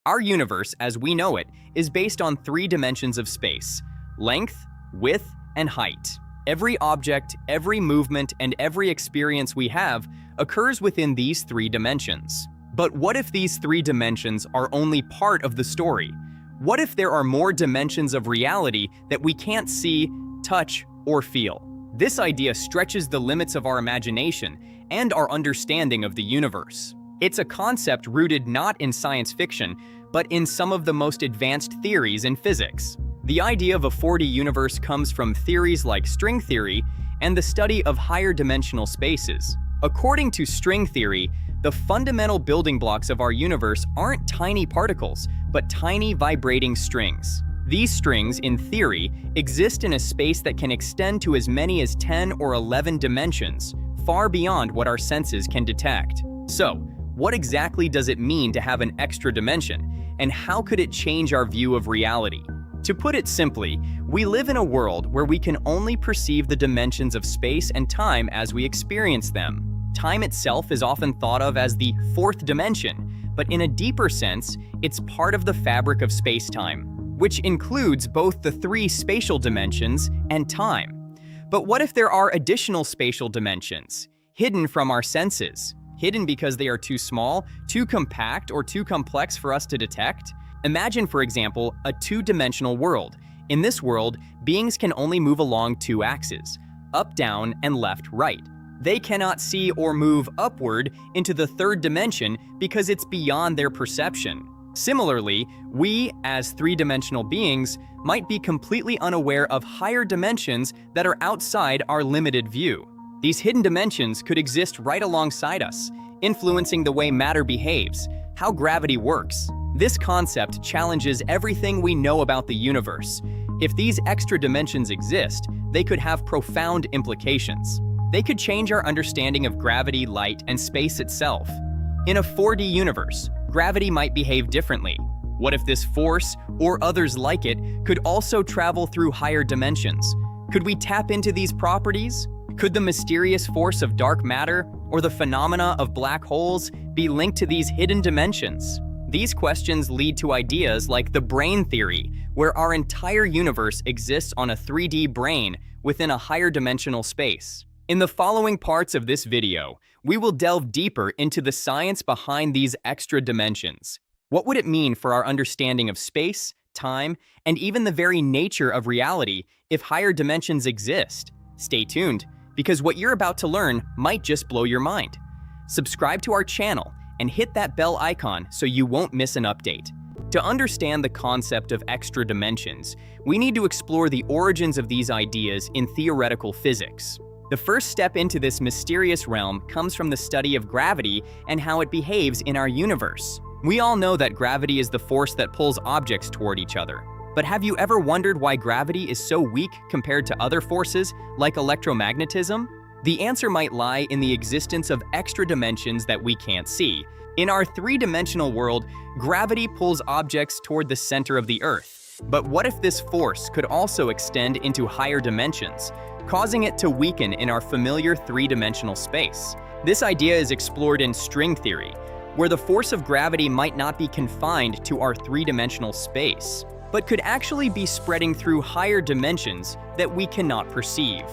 Our universe, as we know it, is based on three dimensions of space: length, width, and height. Every object, every movement, and every experience we have occurs within these three dimensions. But what if these three dimensions are only part of the story? What if there are more dimensions of reality that we can't see, touch, or feel? This idea stretches the limits of our imagination and our understanding of the universe. It's a concept rooted not in science fiction, but in some of the most advanced theories in physics. The idea of a 4D universe comes from theories like string theory and the study of higher dimensional spaces. According to string theory, the fundamental building blocks of our universe aren't tiny particles, but tiny vibrating strings. These strings, in theory, exist in a space that can extend to as many as 10 or 11 dimensions, far beyond what our senses can detect. So, what exactly does it mean to have an extra dimension, and how could it change our view of reality? To put it simply, we live in a world where we can only perceive the dimensions of space and time as we experience them. Time itself is often thought of as the fourth dimension, but in a deeper sense, it's part of the fabric of space-time, which includes both the three spatial dimensions and time. But what if there are additional spatial dimensions, hidden from our senses? Hidden because they are too small, too compact, or too complex for us to detect? Imagine, for example, a two-dimensional world. In this world, beings can only move along two axes, up, down, and left, right. They cannot see or move upward into the third dimension because it's beyond their perception. Similarly, we, as three-dimensional beings, might be completely unaware of higher dimensions that are outside our limited view. These hidden dimensions could exist right alongside us, influencing the way matter behaves, how gravity works. This concept challenges everything we know about the universe. If these extra dimensions exist, they could have profound implications. They could change our understanding of gravity, light, and space itself. In a 4D universe, gravity might behave differently. What if this force, or others like it, could also travel through higher dimensions? Could we tap into these properties? Could the mysterious force of dark matter, or the phenomena of black holes, be linked to these hidden dimensions? These questions lead to ideas like the brane theory, where our entire universe exists on a 3D brane within a higher dimensional space. In the following parts of this video, we will delve deeper into the science behind these extra dimensions. What would it mean for our understanding of space, time, and even the very nature of reality if higher dimensions exist? Stay tuned, because what you're about to learn might just blow your mind. Subscribe to our channel and hit that bell icon so you won't miss an update. To understand the concept of extra dimensions, we need to explore the origins of these ideas in theoretical physics. The first step into this mysterious realm comes from the study of gravity and how it behaves in our universe. We all know that gravity is the force that pulls objects toward each other. But have you ever wondered why gravity is so weak compared to other forces, like electromagnetism? The answer might lie in the existence of extra dimensions that we can't see. In our three-dimensional world, gravity pulls objects toward the center of the Earth. But what if this force could also extend into higher dimensions, causing it to weaken in our familiar three-dimensional space? This idea is explored in string theory, where the force of gravity might not be confined to our three-dimensional space, but could actually be spreading through higher dimensions that we cannot perceive.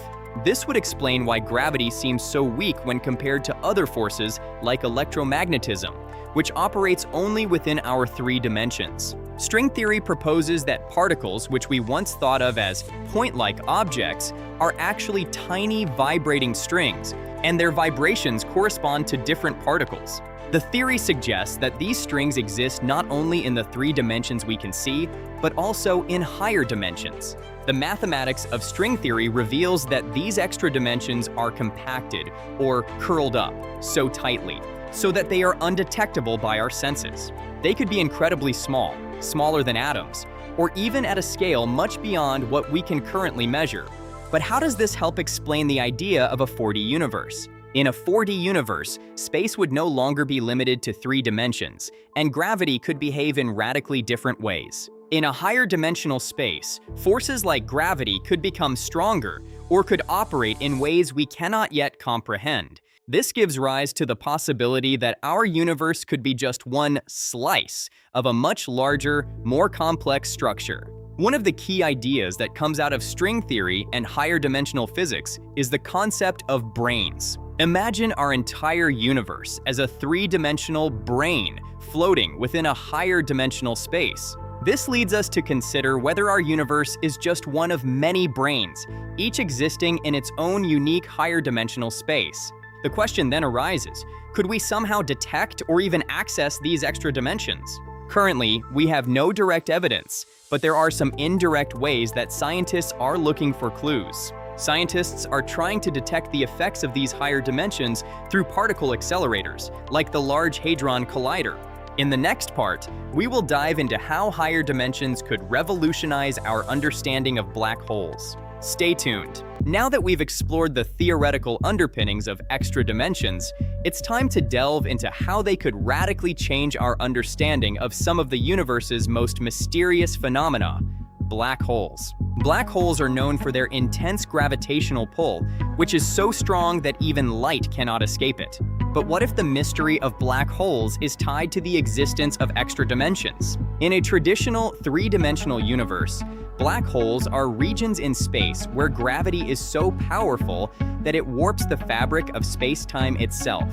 This would explain why gravity seems so weak when compared to other forces like electromagnetism, which operates only within our three dimensions. String theory proposes that particles, which we once thought of as point-like objects, are actually tiny vibrating strings, and their vibrations correspond to different particles. The theory suggests that these strings exist not only in the three dimensions we can see, but also in higher dimensions. The mathematics of string theory reveals that these extra dimensions are compacted or curled up so tightly, so that they are undetectable by our senses. They could be incredibly small, smaller than atoms, or even at a scale much beyond what we can currently measure. But how does this help explain the idea of a 4D universe? In a 4D universe, space would no longer be limited to three dimensions, and gravity could behave in radically different ways. In a higher dimensional space, forces like gravity could become stronger or could operate in ways we cannot yet comprehend. This gives rise to the possibility that our universe could be just one slice of a much larger, more complex structure. One of the key ideas that comes out of string theory and higher dimensional physics is the concept of branes. Imagine our entire universe as a three-dimensional brane floating within a higher dimensional space. This leads us to consider whether our universe is just one of many branes, each existing in its own unique higher dimensional space. The question then arises, could we somehow detect or even access these extra dimensions? Currently, we have no direct evidence, but there are some indirect ways that scientists are looking for clues. Scientists are trying to detect the effects of these higher dimensions through particle accelerators, like the Large Hadron Collider. In the next part, we will dive into how higher dimensions could revolutionize our understanding of black holes. Stay tuned. Now that we've explored the theoretical underpinnings of extra dimensions, it's time to delve into how they could radically change our understanding of some of the universe's most mysterious phenomena: black holes. Black holes are known for their intense gravitational pull, which is so strong that even light cannot escape it. But what if the mystery of black holes is tied to the existence of extra dimensions? In a traditional three-dimensional universe, black holes are regions in space where gravity is so powerful that it warps the fabric of space-time itself.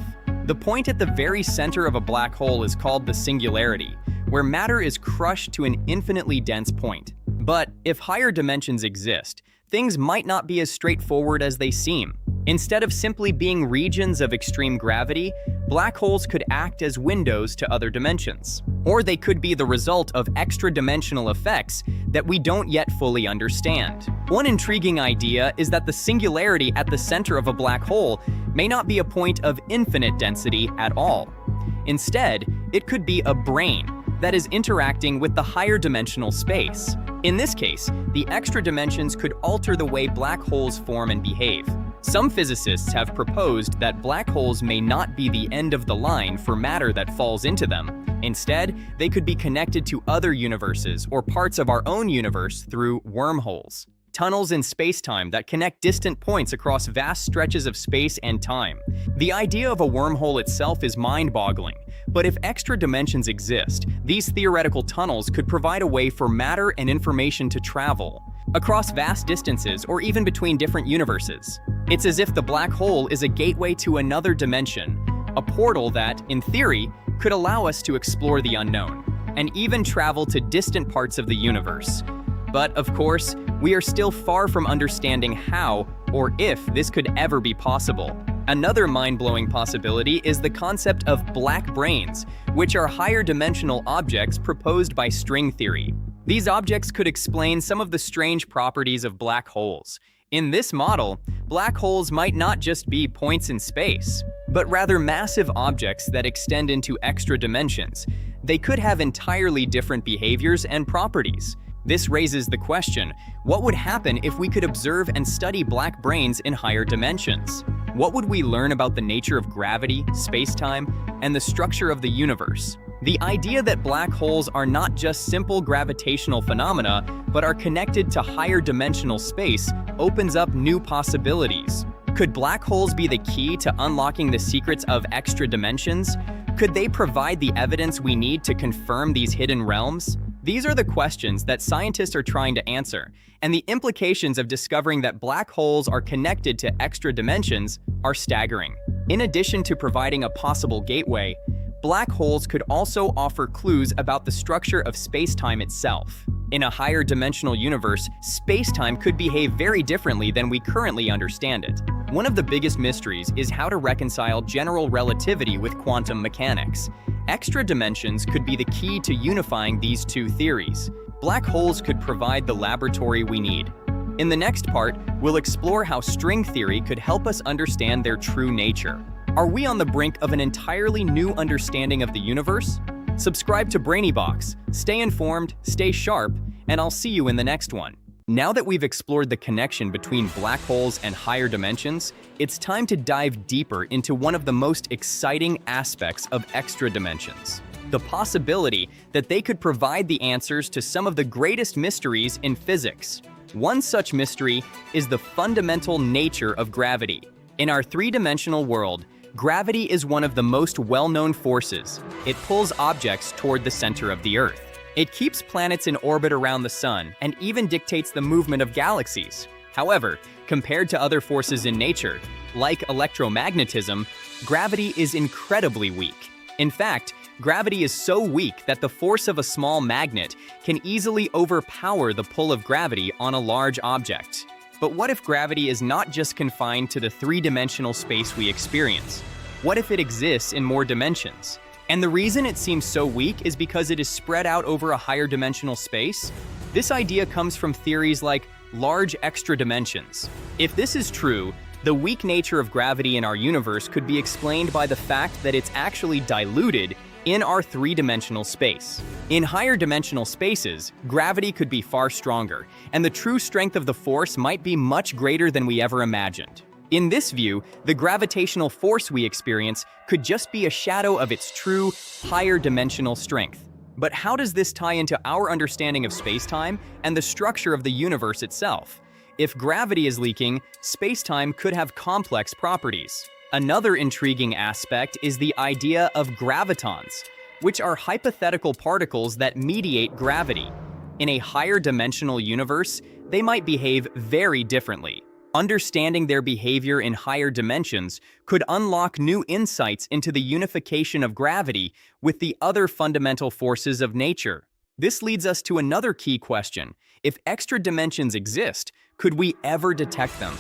The point at the very center of a black hole is called the singularity, where matter is crushed to an infinitely dense point. But if higher dimensions exist, things might not be as straightforward as they seem. Instead of simply being regions of extreme gravity, black holes could act as windows to other dimensions. Or they could be the result of extra-dimensional effects that we don't yet fully understand. One intriguing idea is that the singularity at the center of a black hole may not be a point of infinite density at all. Instead, it could be a brane that is interacting with the higher dimensional space. In this case, the extra dimensions could alter the way black holes form and behave. Some physicists have proposed that black holes may not be the end of the line for matter that falls into them. Instead, they could be connected to other universes or parts of our own universe through wormholes, tunnels in space-time that connect distant points across vast stretches of space and time. The idea of a wormhole itself is mind-boggling, but if extra dimensions exist, these theoretical tunnels could provide a way for matter and information to travel across vast distances or even between different universes. It's as if the black hole is a gateway to another dimension, a portal that, in theory, could allow us to explore the unknown and even travel to distant parts of the universe. But of course, we are still far from understanding how or if this could ever be possible. Another mind-blowing possibility is the concept of black branes, which are higher dimensional objects proposed by string theory. These objects could explain some of the strange properties of black holes. In this model, black holes might not just be points in space, but rather massive objects that extend into extra dimensions. They could have entirely different behaviors and properties. This raises the question, what would happen if we could observe and study black branes in higher dimensions? What would we learn about the nature of gravity, space-time, and the structure of the universe? The idea that black holes are not just simple gravitational phenomena, but are connected to higher dimensional space opens up new possibilities. Could black holes be the key to unlocking the secrets of extra dimensions? Could they provide the evidence we need to confirm these hidden realms? These are the questions that scientists are trying to answer, and the implications of discovering that black holes are connected to extra dimensions are staggering. In addition to providing a possible gateway, black holes could also offer clues about the structure of space-time itself. In a higher dimensional universe, space-time could behave very differently than we currently understand it. One of the biggest mysteries is how to reconcile general relativity with quantum mechanics. Extra dimensions could be the key to unifying these two theories. Black holes could provide the laboratory we need. In the next part, we'll explore how string theory could help us understand their true nature. Are we on the brink of an entirely new understanding of the universe? Subscribe to BrainyBox, stay informed, stay sharp, and I'll see you in the next one. Now that we've explored the connection between black holes and higher dimensions, it's time to dive deeper into one of the most exciting aspects of extra dimensions: the possibility that they could provide the answers to some of the greatest mysteries in physics. One such mystery is the fundamental nature of gravity. In our three-dimensional world, Gravity is one of the most well-known forces. It pulls objects toward the center of the Earth. It keeps planets in orbit around the sun and even dictates the movement of galaxies. However, compared to other forces in nature, like electromagnetism, gravity is incredibly weak. In fact, gravity is so weak that the force of a small magnet can easily overpower the pull of gravity on a large object. But what if gravity is not just confined to the three-dimensional space we experience? What if it exists in more dimensions? And the reason it seems so weak is because it is spread out over a higher dimensional space. This idea comes from theories like large extra dimensions. If this is true, the weak nature of gravity in our universe could be explained by the fact that it's actually diluted in our three-dimensional space. In higher dimensional spaces, gravity could be far stronger, and the true strength of the force might be much greater than we ever imagined. In this view, the gravitational force we experience could just be a shadow of its true, higher dimensional strength. But how does this tie into our understanding of spacetime and the structure of the universe itself? If gravity is leaking, spacetime could have complex properties. Another intriguing aspect is the idea of gravitons, which are hypothetical particles that mediate gravity. In a higher dimensional universe, they might behave very differently. Understanding their behavior in higher dimensions could unlock new insights into the unification of gravity with the other fundamental forces of nature. This leads us to another key question. If extra dimensions exist, could we ever detect them?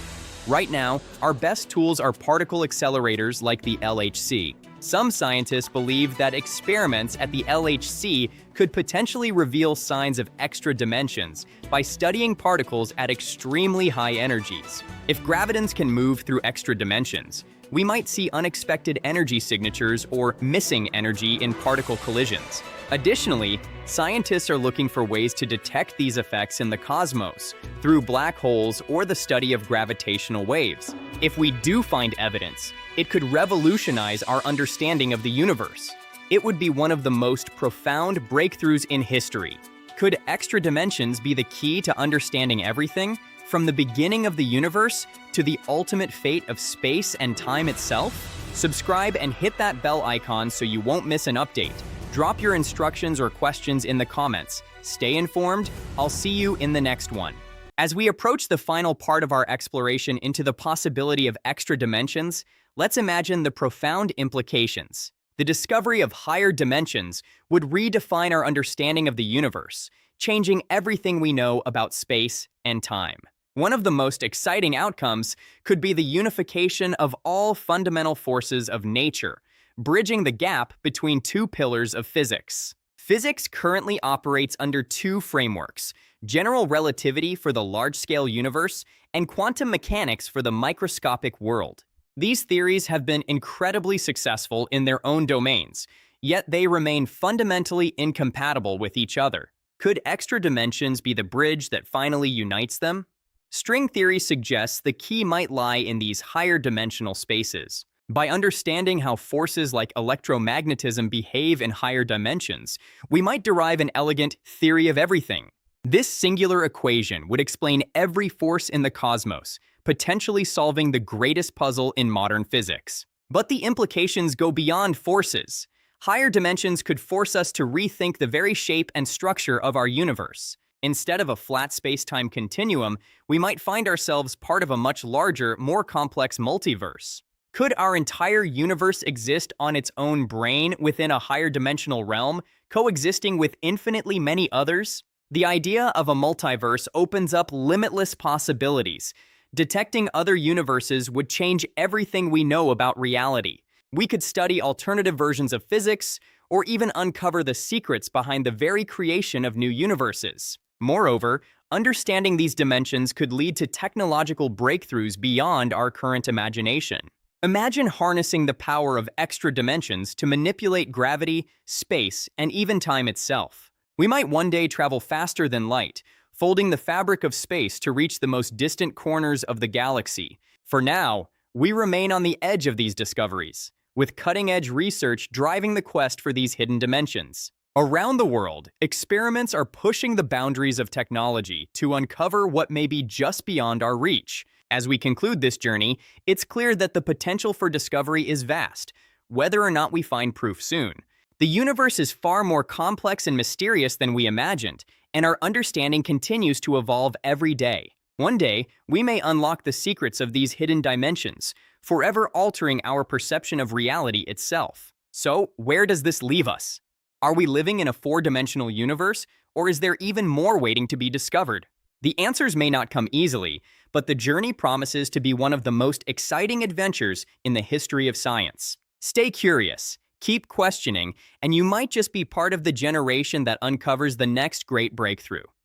Right now, our best tools are particle accelerators like the LHC. Some scientists believe that experiments at the LHC could potentially reveal signs of extra dimensions by studying particles at extremely high energies. If gravitons can move through extra dimensions, we might see unexpected energy signatures or missing energy in particle collisions. Additionally, scientists are looking for ways to detect these effects in the cosmos through black holes or the study of gravitational waves. If we do find evidence, it could revolutionize our understanding of the universe. It would be one of the most profound breakthroughs in history. Could extra dimensions be the key to understanding everything, from the beginning of the universe to the ultimate fate of space and time itself? Subscribe and hit that bell icon so you won't miss an update. Drop your instructions or questions in the comments. Stay informed. I'll see you in the next one. As we approach the final part of our exploration into the possibility of extra dimensions, let's imagine the profound implications. The discovery of higher dimensions would redefine our understanding of the universe, changing everything we know about space and time. One of the most exciting outcomes could be the unification of all fundamental forces of nature, bridging the gap between two pillars of physics. Physics currently operates under two frameworks: general relativity for the large-scale universe and quantum mechanics for the microscopic world. These theories have been incredibly successful in their own domains, yet they remain fundamentally incompatible with each other. Could extra dimensions be the bridge that finally unites them? String theory suggests the key might lie in these higher dimensional spaces. By understanding how forces like electromagnetism behave in higher dimensions, we might derive an elegant theory of everything. This singular equation would explain every force in the cosmos, potentially solving the greatest puzzle in modern physics. But the implications go beyond forces. Higher dimensions could force us to rethink the very shape and structure of our universe. Instead of a flat space-time continuum, we might find ourselves part of a much larger, more complex multiverse. Could our entire universe exist on its own brane within a higher dimensional realm, coexisting with infinitely many others? The idea of a multiverse opens up limitless possibilities. Detecting other universes would change everything we know about reality. We could study alternative versions of physics, or even uncover the secrets behind the very creation of new universes. Moreover, understanding these dimensions could lead to technological breakthroughs beyond our current imagination. Imagine harnessing the power of extra dimensions to manipulate gravity, space, and even time itself. We might one day travel faster than light, folding the fabric of space to reach the most distant corners of the galaxy. For now, we remain on the edge of these discoveries, with cutting-edge research driving the quest for these hidden dimensions. Around the world, experiments are pushing the boundaries of technology to uncover what may be just beyond our reach. As we conclude this journey, it's clear that the potential for discovery is vast, whether or not we find proof soon. The universe is far more complex and mysterious than we imagined, and our understanding continues to evolve every day. One day, we may unlock the secrets of these hidden dimensions, forever altering our perception of reality itself. So, where does this leave us? Are we living in a four-dimensional universe, or is there even more waiting to be discovered? The answers may not come easily, but the journey promises to be one of the most exciting adventures in the history of science. Stay curious, keep questioning, and you might just be part of the generation that uncovers the next great breakthrough.